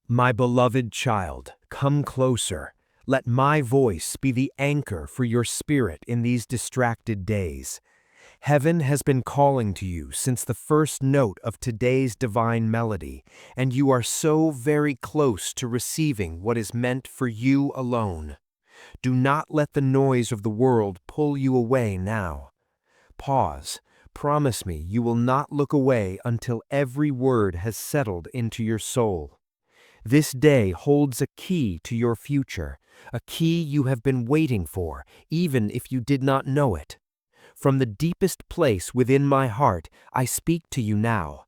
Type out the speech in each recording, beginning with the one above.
My beloved child, come closer. Let my voice be the anchor for your spirit in these distracted days. Heaven has been calling to you since the first note of today's divine melody, and you are so very close to receiving what is meant for you alone. Do not let the noise of the world pull you away now. Pause. Promise me you will not look away until every word has settled into your soul. This day holds a key to your future, a key you have been waiting for, even if you did not know it. From the deepest place within my heart, I speak to you now.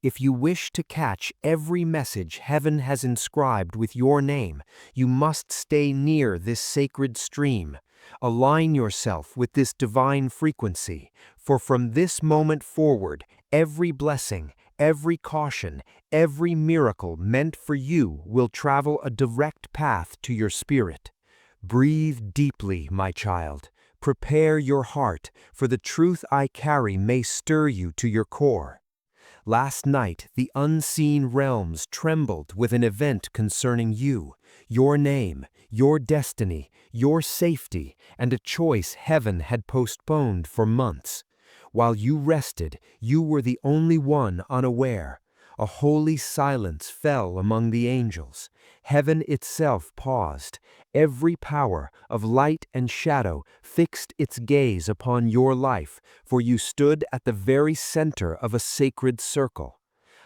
If you wish to catch every message heaven has inscribed with your name, you must stay near this sacred stream. Align yourself with this divine frequency, for from this moment forward, every blessing, every caution, every miracle meant for you will travel a direct path to your spirit. Breathe deeply, my child. Prepare your heart, for the truth I carry may stir you to your core. Last night, the unseen realms trembled with an event concerning you, your name, your destiny, your safety, and a choice heaven had postponed for months. While you rested, you were the only one unaware. A holy silence fell among the angels. Heaven itself paused. Every power of light and shadow fixed its gaze upon your life, for you stood at the very center of a sacred circle.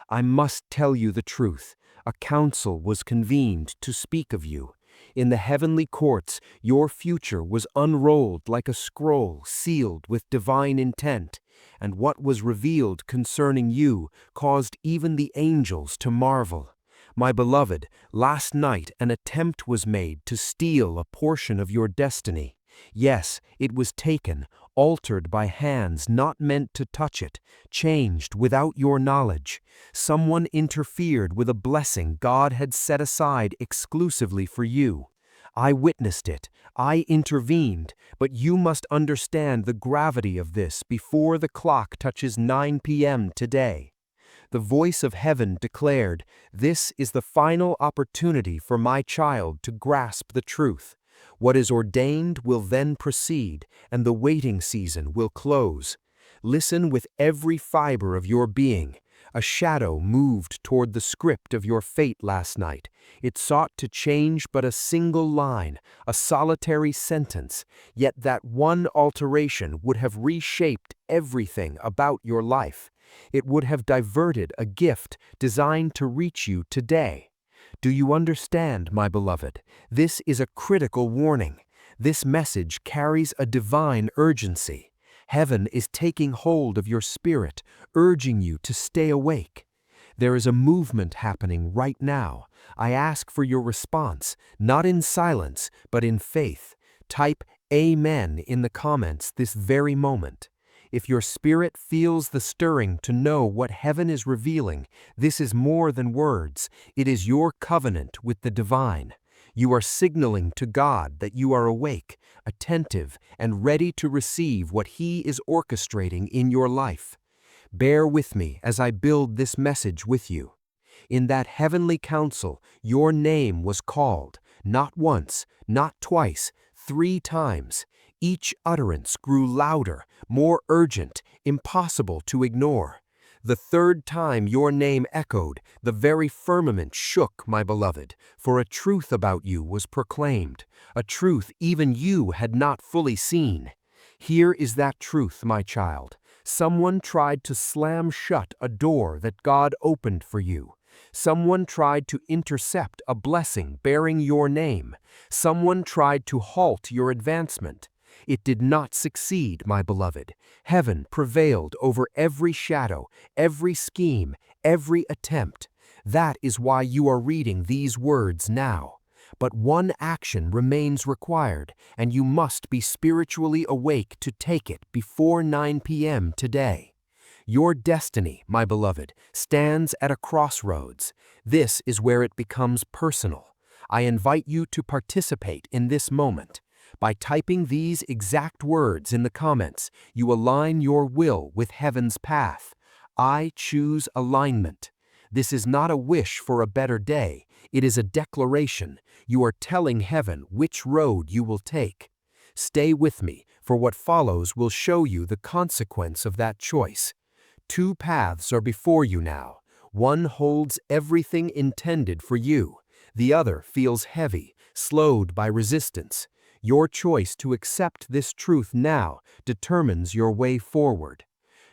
I must tell you the truth. A council was convened to speak of you. In the heavenly courts, your future was unrolled like a scroll sealed with divine intent, and what was revealed concerning you caused even the angels to marvel. My beloved, last night an attempt was made to steal a portion of your destiny. Yes, it was taken, altered by hands not meant to touch it, changed without your knowledge. Someone interfered with a blessing God had set aside exclusively for you. I witnessed it, I intervened, but you must understand the gravity of this before the clock touches 9 p.m. today. The voice of heaven declared, "This is the final opportunity for my child to grasp the truth. What is ordained will then proceed, and the waiting season will close. Listen with every fiber of your being. A shadow moved toward the script of your fate last night. It sought to change but a single line, a solitary sentence, yet that one alteration would have reshaped everything about your life. It would have diverted a gift designed to reach you today. Do you understand, my beloved? This is a critical warning. This message carries a divine urgency. Heaven is taking hold of your spirit, urging you to stay awake. There is a movement happening right now. I ask for your response, not in silence, but in faith. Type Amen in the comments this very moment. If your spirit feels the stirring to know what heaven is revealing, this is more than words. It is your covenant with the divine. You are signaling to God that you are awake, attentive, and ready to receive what He is orchestrating in your life. Bear with me as I build this message with you. In that heavenly council, your name was called, not once, not twice, 3 times. Each utterance grew louder, more urgent, impossible to ignore. The 3rd time your name echoed, the very firmament shook, my beloved, for a truth about you was proclaimed, a truth even you had not fully seen. Here is that truth, my child. Someone tried to slam shut a door that God opened for you. Someone tried to intercept a blessing bearing your name. Someone tried to halt your advancement. It did not succeed, my beloved. Heaven prevailed over every shadow, every scheme, every attempt. That is why you are reading these words now. But one action remains required, and you must be spiritually awake to take it before 9 p.m. today. Your destiny, my beloved, stands at a crossroads. This is where it becomes personal. I invite you to participate in this moment. By typing these exact words in the comments, you align your will with heaven's path. I choose alignment. This is not a wish for a better day. It is a declaration. You are telling heaven which road you will take. Stay with me, for what follows will show you the consequence of that choice. Two paths are before you now. One holds everything intended for you. The other feels heavy, slowed by resistance. Your choice to accept this truth now determines your way forward.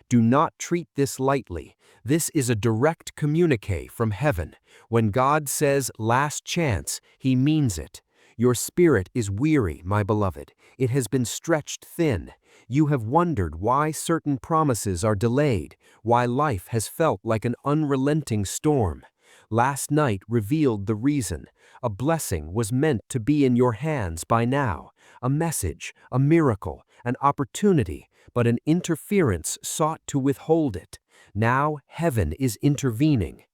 Do not treat this lightly. This is a direct communique from heaven. When God says last chance, He means it. Your spirit is weary, my beloved. It has been stretched thin. You have wondered why certain promises are delayed, why life has felt like an unrelenting storm. Last night revealed the reason. A blessing was meant to be in your hands by now. A message, a miracle, an opportunity, but an interference sought to withhold it. Now heaven is intervening.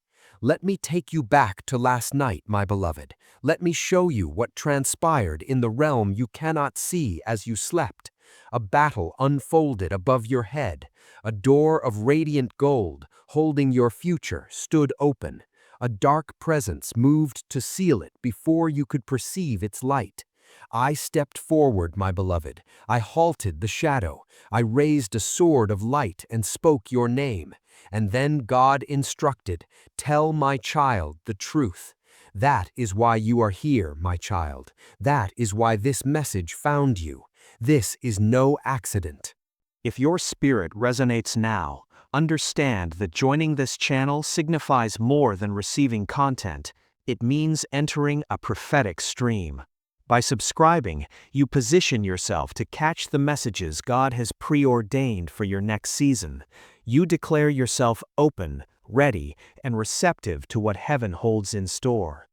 Let me take you back to last night, my beloved. Let me show you what transpired in the realm you cannot see as you slept. A battle unfolded above your head. A door of radiant gold, holding your future, stood open. A dark presence moved to seal it before you could perceive its light. I stepped forward, my beloved. I halted the shadow. I raised a sword of light and spoke your name. And then God instructed, tell my child the truth. That is why you are here, my child. That is why this message found you. This is no accident. If your spirit resonates now, understand that joining this channel signifies more than receiving content. It means entering a prophetic stream. By subscribing, you position yourself to catch the messages God has preordained for your next season. You declare yourself open, ready, and receptive to what heaven holds in store.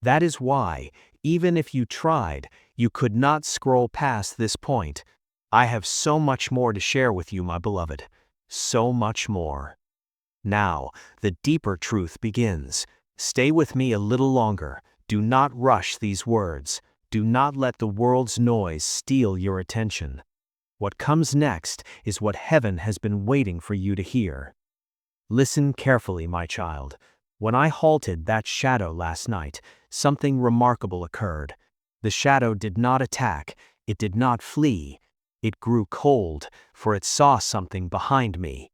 That is why, even if you tried, you could not scroll past this point. I have so much more to share with you, my beloved. So much more. Now, the deeper truth begins. Stay with me a little longer. Do not rush these words. Do not let the world's noise steal your attention. What comes next is what heaven has been waiting for you to hear. Listen carefully, my child. When I halted that shadow last night, something remarkable occurred. The shadow did not attack, it did not flee. It grew cold, for it saw something behind me.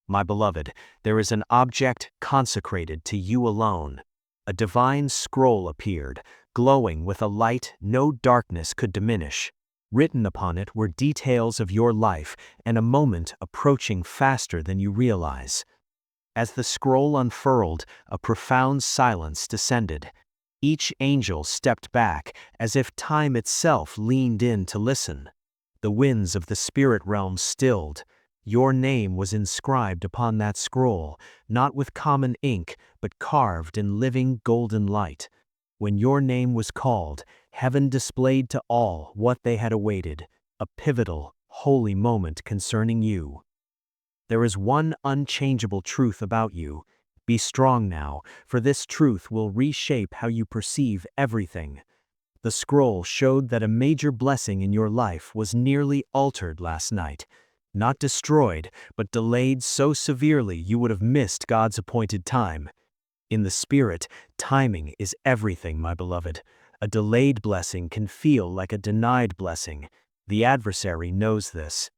My beloved, there is an object consecrated to you alone. A divine scroll appeared, glowing with a light no darkness could diminish. Written upon it were details of your life and a moment approaching faster than you realize. As the scroll unfurled, a profound silence descended. Each angel stepped back, as if time itself leaned in to listen. The winds of the spirit realm stilled. Your name was inscribed upon that scroll, not with common ink, but carved in living golden light. When your name was called, heaven displayed to all what they had awaited, a pivotal, holy moment concerning you. There is one unchangeable truth about you. Be strong now, for this truth will reshape how you perceive everything. The scroll showed that a major blessing in your life was nearly altered last night. Not destroyed, but delayed so severely you would have missed God's appointed time. In the spirit, timing is everything, my beloved. A delayed blessing can feel like a denied blessing. The adversary knows this.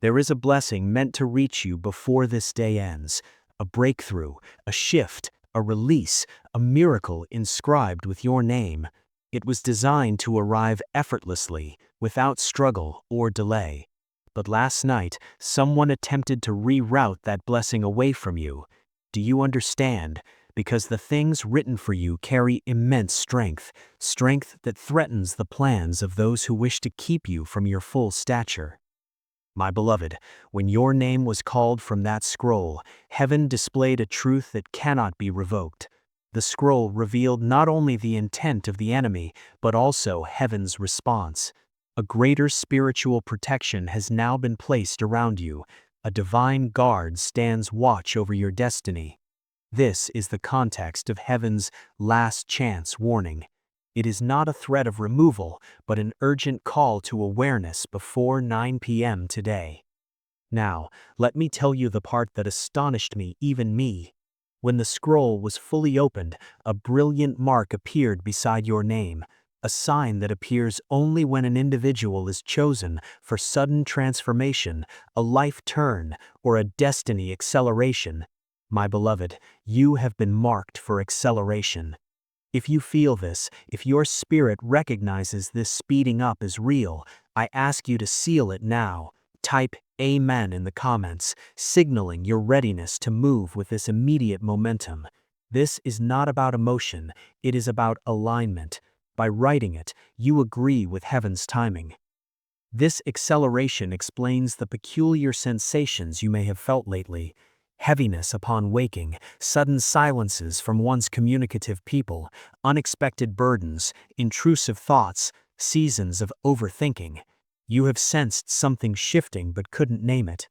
There is a blessing meant to reach you before this day ends. A breakthrough, a shift, a release, a miracle inscribed with your name. It was designed to arrive effortlessly, without struggle or delay. But last night, someone attempted to reroute that blessing away from you. Do you understand? Because the things written for you carry immense strength, strength that threatens the plans of those who wish to keep you from your full stature. My beloved, when your name was called from that scroll, heaven displayed a truth that cannot be revoked. The scroll revealed not only the intent of the enemy, but also heaven's response. A greater spiritual protection has now been placed around you. A divine guard stands watch over your destiny. This is the context of heaven's last chance warning. It is not a threat of removal, but an urgent call to awareness before 9 p.m. today. Now, let me tell you the part that astonished me, even me. When the scroll was fully opened, a brilliant mark appeared beside your name, a sign that appears only when an individual is chosen for sudden transformation, a life turn, or a destiny acceleration. My beloved, you have been marked for acceleration. If you feel this, if your spirit recognizes this speeding up is real, I ask you to seal it now. Type Amen in the comments, signaling your readiness to move with this immediate momentum. This is not about emotion, it is about alignment. By writing it, you agree with heaven's timing. This acceleration explains the peculiar sensations you may have felt lately. Heaviness upon waking, sudden silences from one's communicative people, unexpected burdens, intrusive thoughts, seasons of overthinking. You have sensed something shifting but couldn't name it.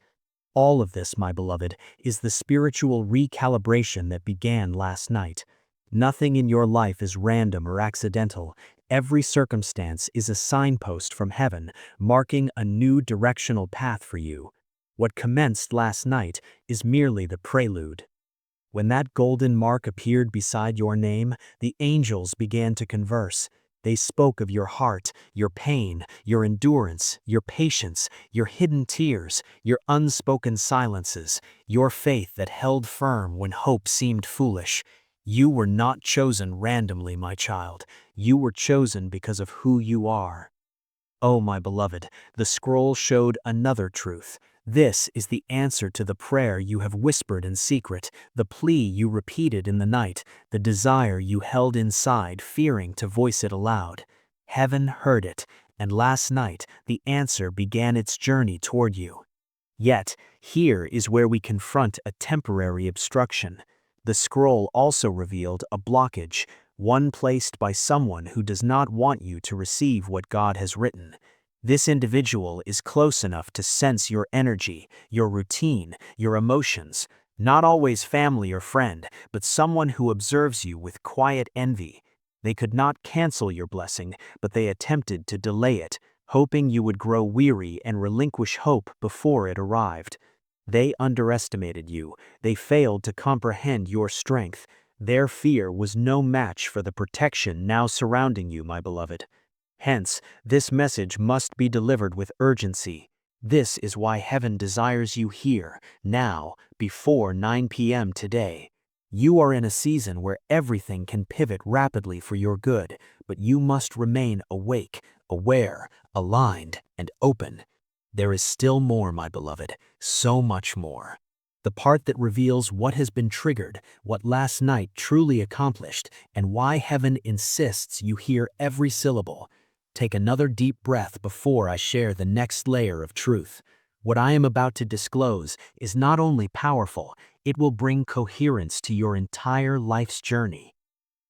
All of this, my beloved, is the spiritual recalibration that began last night. Nothing in your life is random or accidental. Every circumstance is a signpost from heaven, marking a new directional path for you. What commenced last night is merely the prelude. When that golden mark appeared beside your name, the angels began to converse. They spoke of your heart, your pain, your endurance, your patience, your hidden tears, your unspoken silences, your faith that held firm when hope seemed foolish. You were not chosen randomly, my child. You were chosen because of who you are. Oh, my beloved, the scroll showed another truth. This is the answer to the prayer you have whispered in secret, the plea you repeated in the night, the desire you held inside, fearing to voice it aloud. Heaven heard it, and last night the answer began its journey toward you. Yet, here is where we confront a temporary obstruction. The scroll also revealed a blockage, one placed by someone who does not want you to receive what God has written. This individual is close enough to sense your energy, your routine, your emotions, not always family or friend, but someone who observes you with quiet envy. They could not cancel your blessing, but they attempted to delay it, hoping you would grow weary and relinquish hope before it arrived. They underestimated you. They failed to comprehend your strength. Their fear was no match for the protection now surrounding you, my beloved. Hence, this message must be delivered with urgency. This is why heaven desires you here, now, before 9 p.m. today. You are in a season where everything can pivot rapidly for your good, but you must remain awake, aware, aligned, and open. There is still more, my beloved, so much more. The part that reveals what has been triggered, what last night truly accomplished, and why heaven insists you hear every syllable. Take another deep breath before I share the next layer of truth. What I am about to disclose is not only powerful, it will bring coherence to your entire life's journey.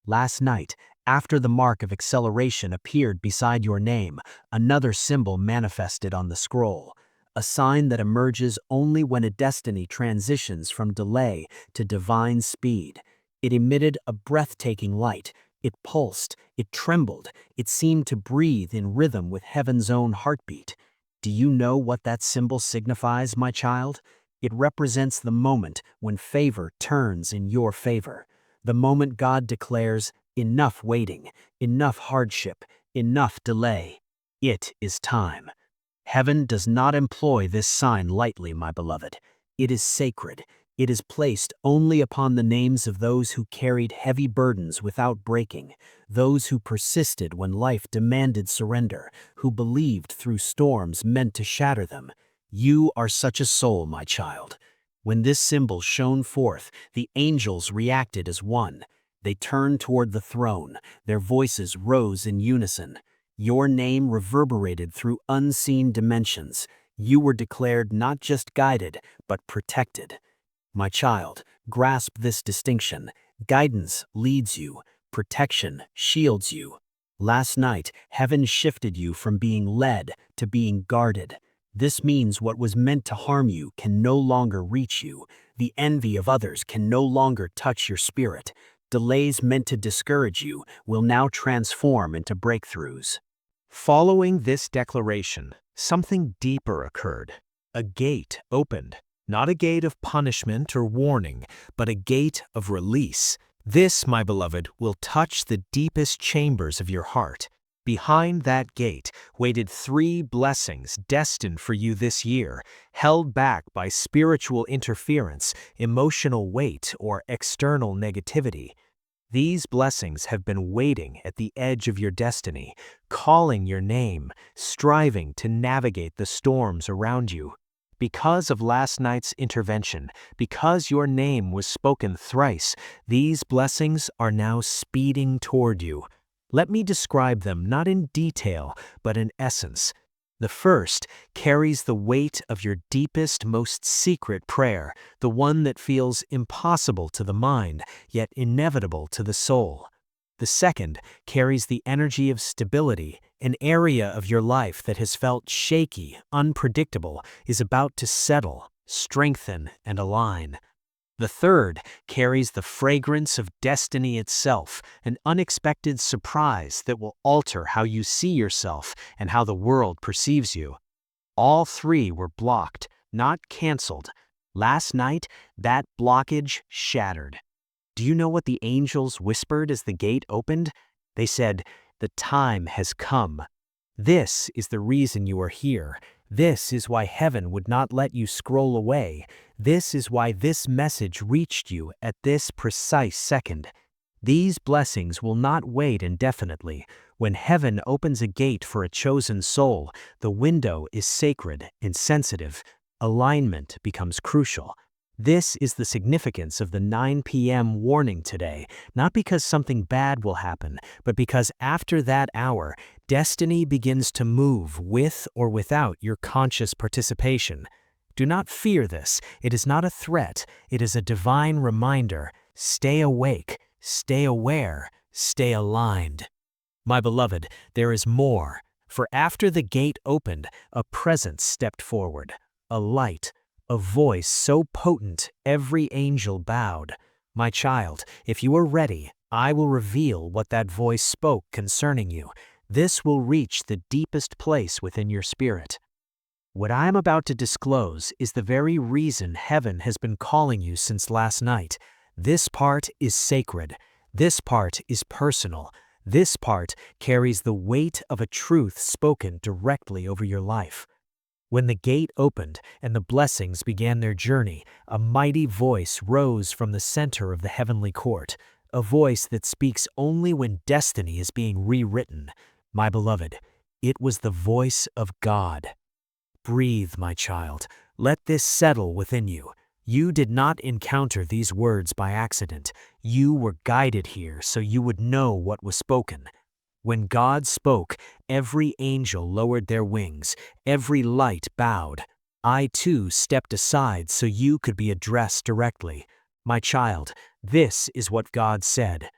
Last night, after the mark of acceleration appeared beside your name, another symbol manifested on the scroll, a sign that emerges only when a destiny transitions from delay to divine speed. It emitted a breathtaking light. It pulsed, it trembled, it seemed to breathe in rhythm with heaven's own heartbeat. Do you know what that symbol signifies, my child? It represents the moment when favor turns in your favor. The moment God declares, enough waiting, enough hardship, enough delay. It is time. Heaven does not employ this sign lightly, my beloved. It is sacred. It is placed only upon the names of those who carried heavy burdens without breaking, those who persisted when life demanded surrender, who believed through storms meant to shatter them. You are such a soul, my child. When this symbol shone forth, the angels reacted as one. They turned toward the throne. Their voices rose in unison. Your name reverberated through unseen dimensions. You were declared not just guided, but protected. My child, grasp this distinction. Guidance leads you. Protection shields you. Last night, heaven shifted you from being led to being guarded. This means what was meant to harm you can no longer reach you. The envy of others can no longer touch your spirit. Delays meant to discourage you will now transform into breakthroughs. Following this declaration, something deeper occurred. A gate opened. Not a gate of punishment or warning, but a gate of release. This, my beloved, will touch the deepest chambers of your heart. Behind that gate waited 3 blessings destined for you this year, held back by spiritual interference, emotional weight, or external negativity. These blessings have been waiting at the edge of your destiny, calling your name, striving to navigate the storms around you. Because of last night's intervention, because your name was spoken thrice, these blessings are now speeding toward you. Let me describe them not in detail, but in essence. The first carries the weight of your deepest, most secret prayer, the one that feels impossible to the mind, yet inevitable to the soul. The second carries the energy of stability, an area of your life that has felt shaky, unpredictable, is about to settle, strengthen, and align. The third carries the fragrance of destiny itself, an unexpected surprise that will alter how you see yourself and how the world perceives you. All 3 were blocked, not canceled. Last night, that blockage shattered. Do you know what the angels whispered as the gate opened? They said, "The time has come." This is the reason you are here. This is why heaven would not let you scroll away. This is why this message reached you at this precise second. These blessings will not wait indefinitely. When heaven opens a gate for a chosen soul, the window is sacred and sensitive. Alignment becomes crucial. This is the significance of the 9 p.m. warning today, not because something bad will happen, but because after that hour, destiny begins to move with or without your conscious participation. Do not fear this. It is not a threat. It is a divine reminder. Stay awake, stay aware, stay aligned. My beloved, there is more. For after the gate opened, a presence stepped forward, a light, a voice so potent every angel bowed. My child, if you are ready, I will reveal what that voice spoke concerning you. This will reach the deepest place within your spirit. What I am about to disclose is the very reason heaven has been calling you since last night. This part is sacred. This part is personal. This part carries the weight of a truth spoken directly over your life. When the gate opened and the blessings began their journey, a mighty voice rose from the center of the heavenly court, a voice that speaks only when destiny is being rewritten. My beloved, it was the voice of God. Breathe, my child. Let this settle within you. You did not encounter these words by accident. You were guided here so you would know what was spoken. When God spoke, every angel lowered their wings, every light bowed. I too stepped aside so you could be addressed directly. My child, this is what God said.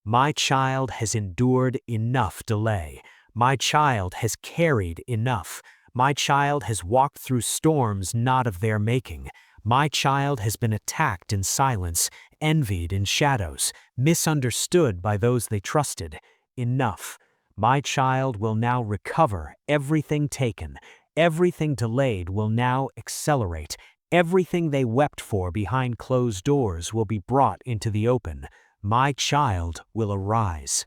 My child has endured enough delay. My child has carried enough. My child has walked through storms not of their making. My child has been attacked in silence, envied in shadows, misunderstood by those they trusted. Enough. My child will now recover everything taken. Everything delayed will now accelerate. Everything they wept for behind closed doors will be brought into the open. My child will arise.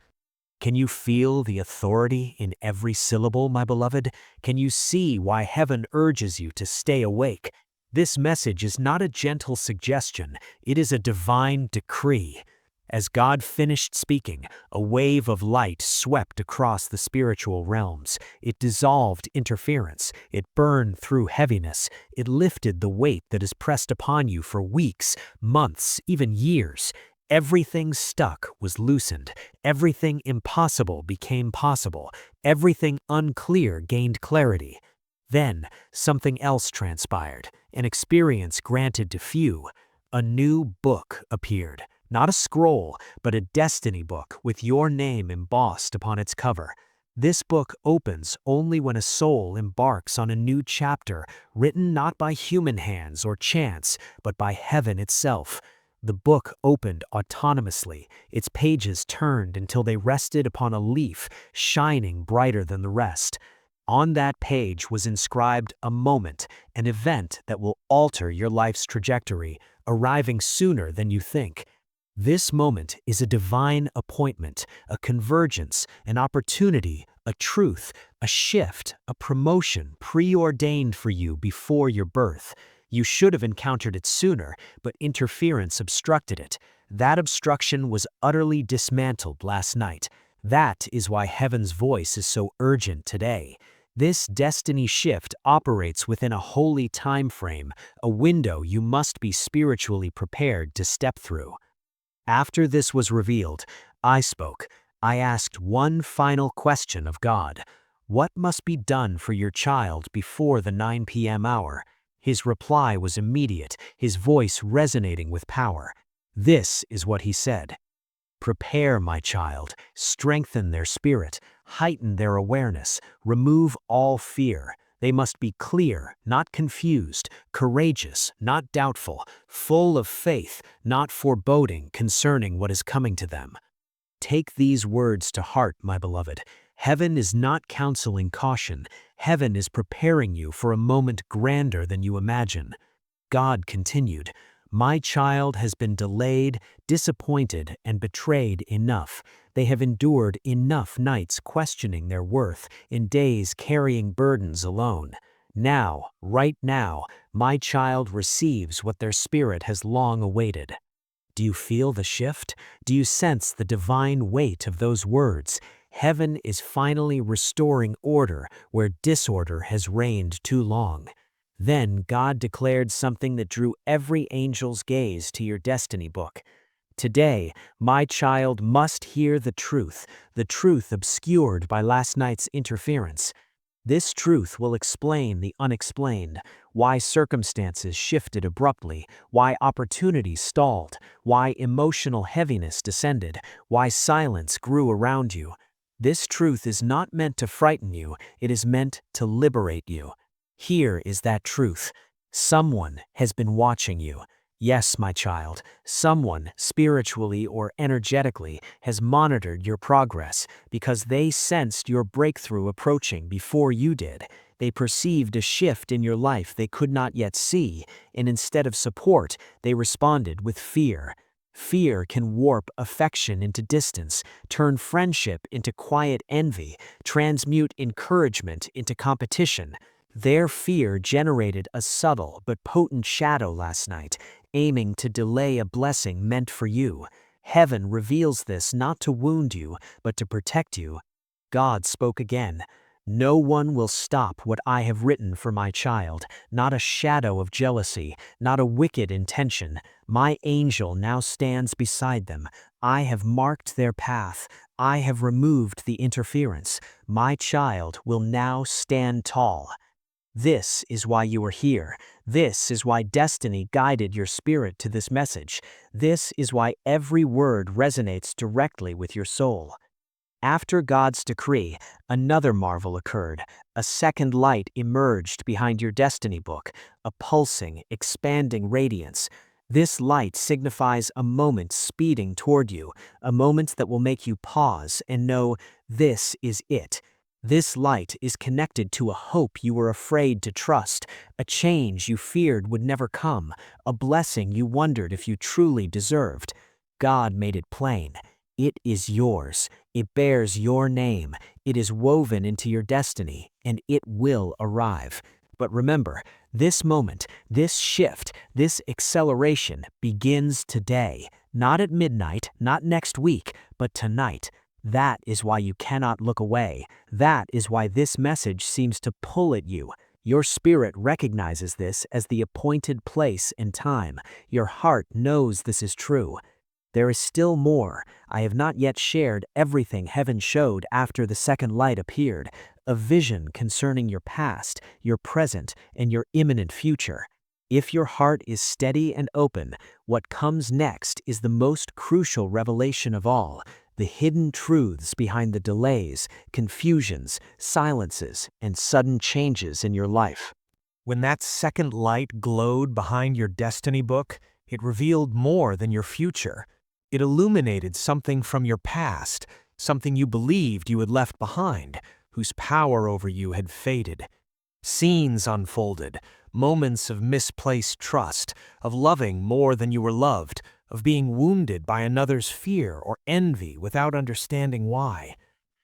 Can you feel the authority in every syllable, my beloved? Can you see why heaven urges you to stay awake? This message is not a gentle suggestion. It is a divine decree. As God finished speaking, a wave of light swept across the spiritual realms. It dissolved interference. It burned through heaviness. It lifted the weight that has pressed upon you for weeks, months, even years. Everything stuck was loosened. Everything impossible became possible. Everything unclear gained clarity. Then something else transpired, an experience granted to few. A new book appeared. Not a scroll, but a destiny book with your name embossed upon its cover. This book opens only when a soul embarks on a new chapter, written not by human hands or chance, but by heaven itself. The book opened autonomously, its pages turned until they rested upon a leaf shining brighter than the rest. On that page was inscribed a moment, an event that will alter your life's trajectory, arriving sooner than you think. This moment is a divine appointment, a convergence, an opportunity, a truth, a shift, a promotion preordained for you before your birth. You should have encountered it sooner, but interference obstructed it. That obstruction was utterly dismantled last night. That is why heaven's voice is so urgent today. This destiny shift operates within a holy time frame, a window you must be spiritually prepared to step through. After this was revealed, I spoke. I asked one final question of God. What must be done for your child before the 9 p.m. hour? His reply was immediate, his voice resonating with power. This is what he said. Prepare, my child, strengthen their spirit, heighten their awareness, remove all fear. They must be clear, not confused, courageous, not doubtful, full of faith, not foreboding concerning what is coming to them. Take these words to heart, my beloved. Heaven is not counseling caution. Heaven is preparing you for a moment grander than you imagine. God continued, my child has been delayed, disappointed, and betrayed enough. They have endured enough nights questioning their worth, in days carrying burdens alone. Now, right now, my child receives what their spirit has long awaited. Do you feel the shift? Do you sense the divine weight of those words? Heaven is finally restoring order where disorder has reigned too long. Then God declared something that drew every angel's gaze to your destiny book. Today, my child must hear the truth obscured by last night's interference. This truth will explain the unexplained, why circumstances shifted abruptly, why opportunities stalled, why emotional heaviness descended, why silence grew around you. This truth is not meant to frighten you, it is meant to liberate you. Here is that truth. Someone has been watching you. Yes, my child, someone, spiritually or energetically, has monitored your progress because they sensed your breakthrough approaching before you did. They perceived a shift in your life they could not yet see, and instead of support, they responded with fear. Fear can warp affection into distance, turn friendship into quiet envy, transmute encouragement into competition. Their fear generated a subtle but potent shadow last night, aiming to delay a blessing meant for you. Heaven reveals this not to wound you, but to protect you. God spoke again. No one will stop what I have written for my child, not a shadow of jealousy, not a wicked intention. My angel now stands beside them. I have marked their path. I have removed the interference. My child will now stand tall. This is why you are here. This is why destiny guided your spirit to this message. This is why every word resonates directly with your soul. After God's decree, another marvel occurred. A second light emerged behind your destiny book, a pulsing, expanding radiance. This light signifies a moment speeding toward you, a moment that will make you pause and know this is it. This light is connected to a hope you were afraid to trust, a change you feared would never come, a blessing you wondered if you truly deserved. God made it plain. It is yours. It bears your name. It is woven into your destiny, and it will arrive. But remember, this moment, this shift, this acceleration begins today. Not at midnight, not next week, but tonight. That is why you cannot look away. That is why this message seems to pull at you. Your spirit recognizes this as the appointed place and time. Your heart knows this is true. There is still more. I have not yet shared everything heaven showed after the second light appeared, a vision concerning your past, your present, and your imminent future. If your heart is steady and open, what comes next is the most crucial revelation of all, the hidden truths behind the delays, confusions, silences, and sudden changes in your life. When that second light glowed behind your destiny book, it revealed more than your future. It illuminated something from your past, something you believed you had left behind. whose power over you had faded. Scenes unfolded, moments of misplaced trust, of loving more than you were loved, of being wounded by another's fear or envy without understanding why.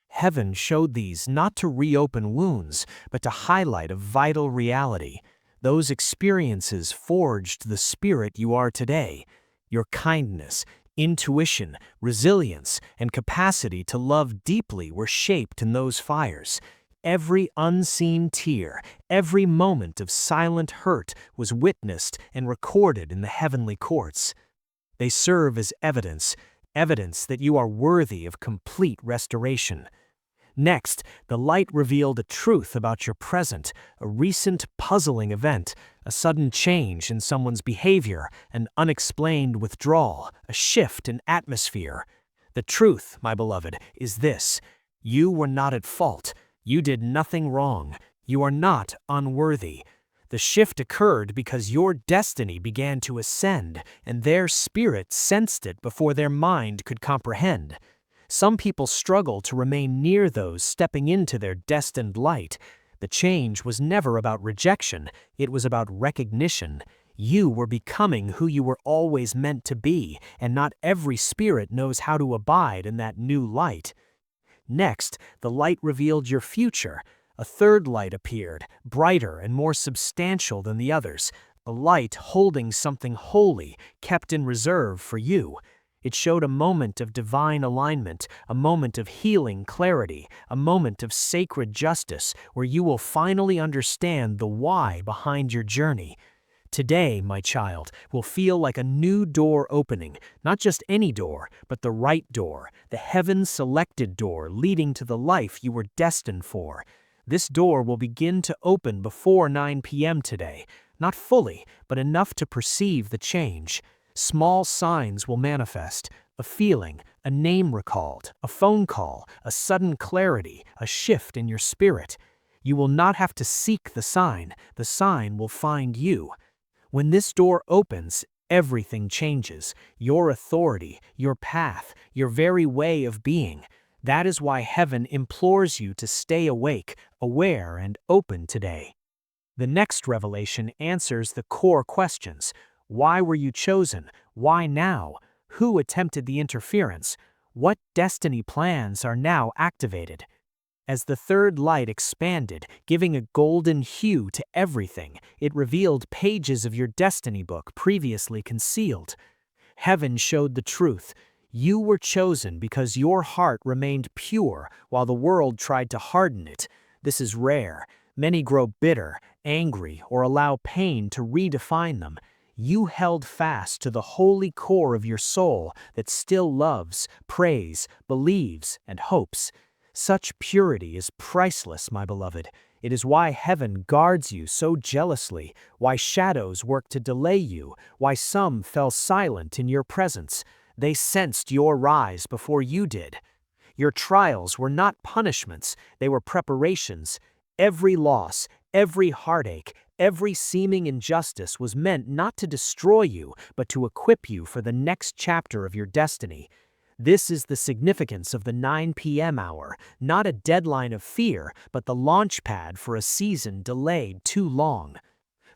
Heaven showed these not to reopen wounds, but to highlight a vital reality. Those experiences forged the spirit you are today. Your kindness, intuition, resilience, and capacity to love deeply were shaped in those fires. Every unseen tear, every moment of silent hurt was witnessed and recorded in the heavenly courts. They serve as evidence that you are worthy of complete restoration. Next, the light revealed a truth about your present, a recent puzzling event, a sudden change in someone's behavior, an unexplained withdrawal, a shift in atmosphere. The truth, my beloved, is this: you were not at fault. You did nothing wrong. You are not unworthy. The shift occurred because your destiny began to ascend, and their spirit sensed it before their mind could comprehend. Some people struggle to remain near those stepping into their destined light. The change was never about rejection, it was about recognition. You were becoming who you were always meant to be, and not every spirit knows how to abide in that new light. Next, the light revealed your future. A third light appeared, brighter and more substantial than the others, a light holding something holy, kept in reserve for you. It showed a moment of divine alignment, a moment of healing clarity, a moment of sacred justice where you will finally understand the why behind your journey. Today, my child, will feel like a new door opening, not just any door, but the right door, the heaven-selected door leading to the life you were destined for. This door will begin to open before 9 p.m. today, not fully, but enough to perceive the change. Small signs will manifest: a feeling, a name recalled, a phone call, a sudden clarity, a shift in your spirit. You will not have to seek the sign will find you. When this door opens, everything changes. Your authority, your path, your very way of being. That is why heaven implores you to stay awake, aware, and open today. The next revelation answers the core questions. Why were you chosen? Why now? Who attempted the interference? What destiny plans are now activated? As the third light expanded, giving a golden hue to everything, it revealed pages of your destiny book previously concealed. Heaven showed the truth. You were chosen because your heart remained pure while the world tried to harden it. This is rare. Many grow bitter, angry, or allow pain to redefine them. You held fast to the holy core of your soul that still loves, prays, believes, and hopes. Such purity is priceless, my beloved. It is why heaven guards you so jealously, why shadows work to delay you, why some fell silent in your presence. They sensed your rise before you did. Your trials were not punishments, they were preparations. Every loss, every heartache, every seeming injustice was meant not to destroy you, but to equip you for the next chapter of your destiny. This is the significance of the 9 p.m. hour, not a deadline of fear, but the launch pad for a season delayed too long.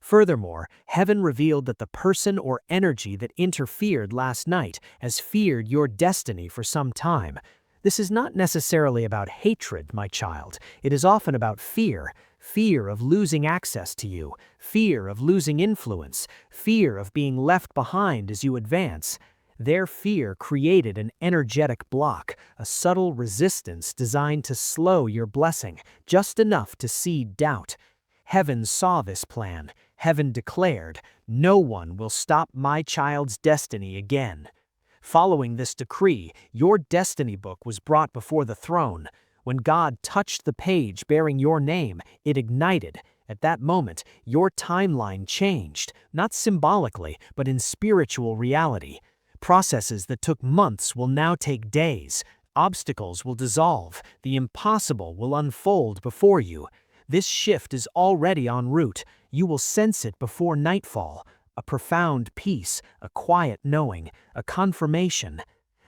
Furthermore, heaven revealed that the person or energy that interfered last night has feared your destiny for some time. This is not necessarily about hatred, my child. It is often about fear. Fear of losing access to you, fear of losing influence, fear of being left behind as you advance. Their fear created an energetic block, a subtle resistance designed to slow your blessing, just enough to seed doubt. Heaven saw this plan. Heaven declared, "No one will stop my child's destiny again." Following this decree, your destiny book was brought before the throne. When God touched the page bearing your name, it ignited. At that moment, your timeline changed, not symbolically, but in spiritual reality. Processes that took months will now take days. Obstacles will dissolve. The impossible will unfold before you. This shift is already en route. You will sense it before nightfall. A profound peace, a quiet knowing, a confirmation.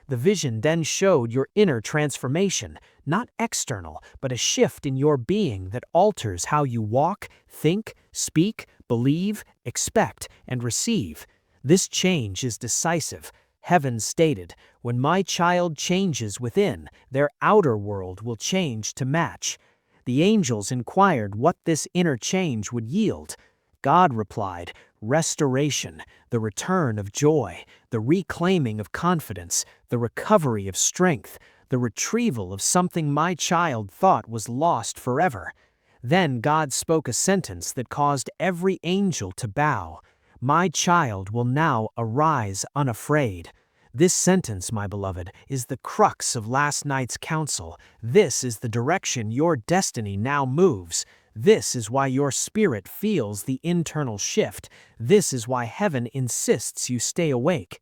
The vision then showed your inner transformation, not external, but a shift in your being that alters how you walk, think, speak, believe, expect, and receive. This change is decisive. Heaven stated, "When my child changes within, their outer world will change to match." The angels inquired what this inner change would yield. God replied, "Restoration, the return of joy, the reclaiming of confidence, the recovery of strength, the retrieval of something my child thought was lost forever." Then God spoke a sentence that caused every angel to bow. "My child will now arise unafraid." This sentence, my beloved, is the crux of last night's counsel. This is the direction your destiny now moves. This is why your spirit feels the internal shift. This is why heaven insists you stay awake.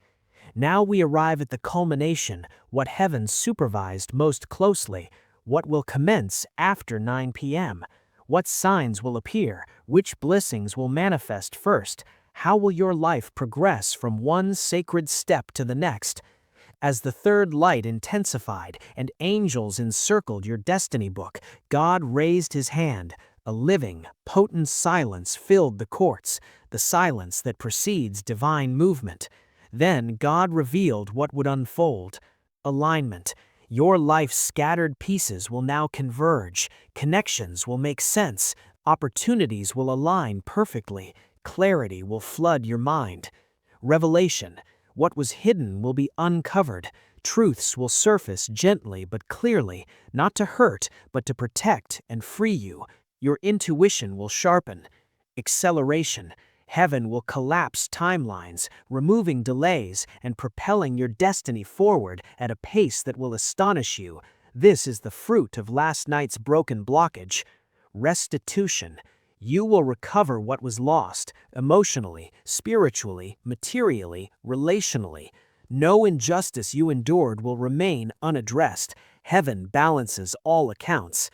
Now we arrive at the culmination, what heaven supervised most closely, what will commence after 9 p.m. What signs will appear? Which blessings will manifest first? How will your life progress from one sacred step to the next? As the third light intensified and angels encircled your destiny book, God raised his hand. A living, potent silence filled the courts, the silence that precedes divine movement. Then God revealed what would unfold. Alignment. Your life's scattered pieces will now converge. Connections will make sense. Opportunities will align perfectly. Clarity will flood your mind. Revelation. What was hidden will be uncovered. Truths will surface gently but clearly, not to hurt, but to protect and free you. Your intuition will sharpen. Acceleration. Heaven will collapse timelines, removing delays and propelling your destiny forward at a pace that will astonish you. This is the fruit of last night's broken blockage. Restitution. You will recover what was lost, emotionally, spiritually, materially, relationally. No injustice you endured will remain unaddressed. Heaven balances all accounts.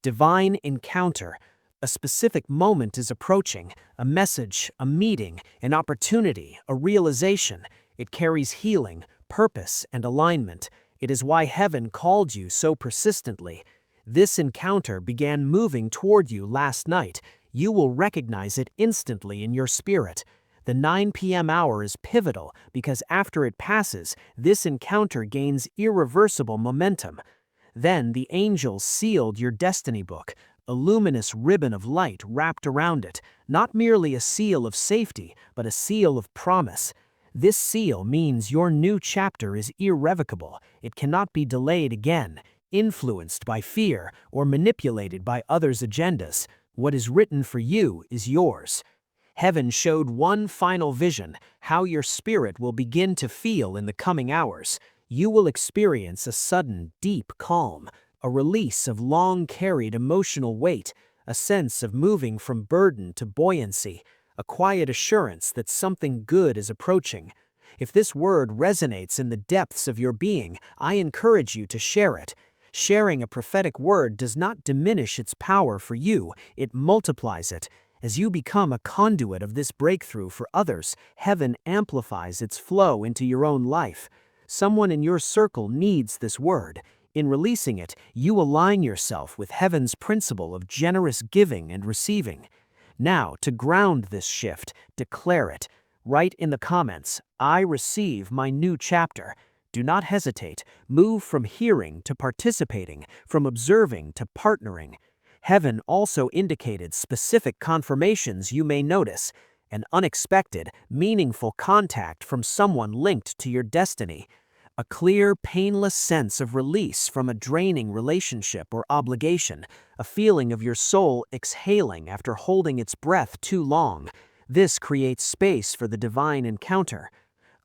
Divine encounter. A specific moment is approaching, a message, a meeting, an opportunity, a realization. It carries healing, purpose, and alignment. It is why heaven called you so persistently. This encounter began moving toward you last night. You will recognize it instantly in your spirit. The 9 p.m. hour is pivotal because after it passes, this encounter gains irreversible momentum. Then the angels sealed your destiny book, a luminous ribbon of light wrapped around it, not merely a seal of safety, but a seal of promise. This seal means your new chapter is irrevocable. It cannot be delayed again, influenced by fear, or manipulated by others' agendas. What is written for you is yours. Heaven showed one final vision, how your spirit will begin to feel in the coming hours. You will experience a sudden, deep calm, a release of long-carried emotional weight, a sense of moving from burden to buoyancy, a quiet assurance that something good is approaching. If this word resonates in the depths of your being, I encourage you to share it. Sharing a prophetic word does not diminish its power for you, it multiplies it. As you become a conduit of this breakthrough for others, heaven amplifies its flow into your own life. Someone in your circle needs this word. In releasing it, you align yourself with heaven's principle of generous giving and receiving. Now, to ground this shift, declare it. Write in the comments, "I receive my new chapter." Do not hesitate. Move from hearing to participating, from observing to partnering. Heaven also indicated specific confirmations you may notice, an unexpected, meaningful contact from someone linked to your destiny, a clear, painless sense of release from a draining relationship or obligation, a feeling of your soul exhaling after holding its breath too long. This creates space for the divine encounter.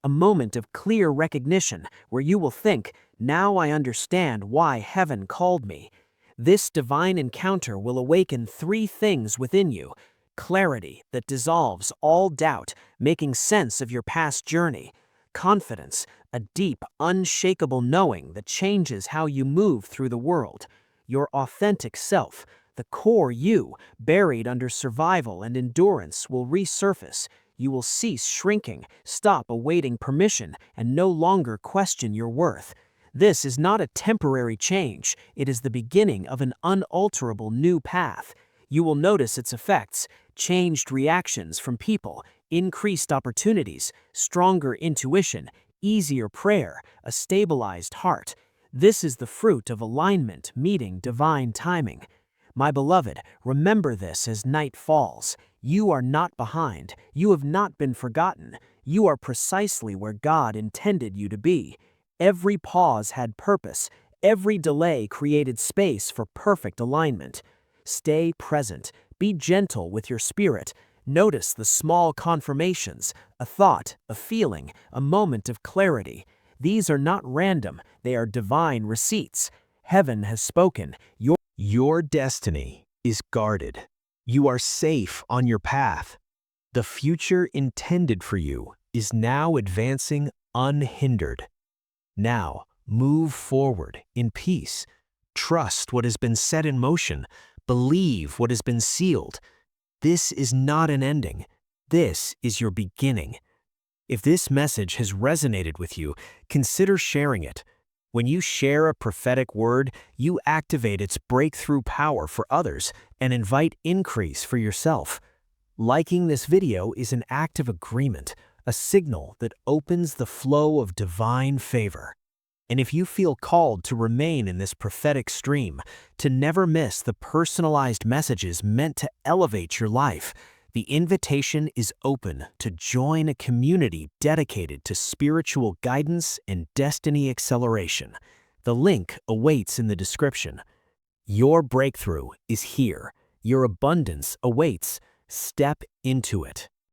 A moment of clear recognition where you will think, "Now I understand why heaven called me." This divine encounter will awaken three things within you: clarity that dissolves all doubt, making sense of your past journey; confidence, a deep, unshakable knowing that changes how you move through the world; your authentic self, the core you, buried under survival and endurance, will resurface. You will cease shrinking, stop awaiting permission, and no longer question your worth. This is not a temporary change, it is the beginning of an unalterable new path. You will notice its effects: changed reactions from people, increased opportunities, stronger intuition, easier prayer, a stabilized heart. This is the fruit of alignment meeting divine timing. My beloved, remember this as night falls. You are not behind. You have not been forgotten. You are precisely where God intended you to be. Every pause had purpose. Every delay created space for perfect alignment. Stay present. Be gentle with your spirit. Notice the small confirmations, a thought, a feeling, a moment of clarity. These are not random, they are divine receipts. Heaven has spoken. Your destiny is guarded. You are safe on your path. The future intended for you is now advancing unhindered. Now, move forward in peace. Trust what has been set in motion. Believe what has been sealed. This is not an ending. This is your beginning. If this message has resonated with you, consider sharing it. When you share a prophetic word, you activate its breakthrough power for others and invite increase for yourself. Liking this video is an act of agreement, a signal that opens the flow of divine favor. And if you feel called to remain in this prophetic stream, to never miss the personalized messages meant to elevate your life, the invitation is open to join a community dedicated to spiritual guidance and destiny acceleration. The link awaits in the description. Your breakthrough is here. Your abundance awaits. Step into it.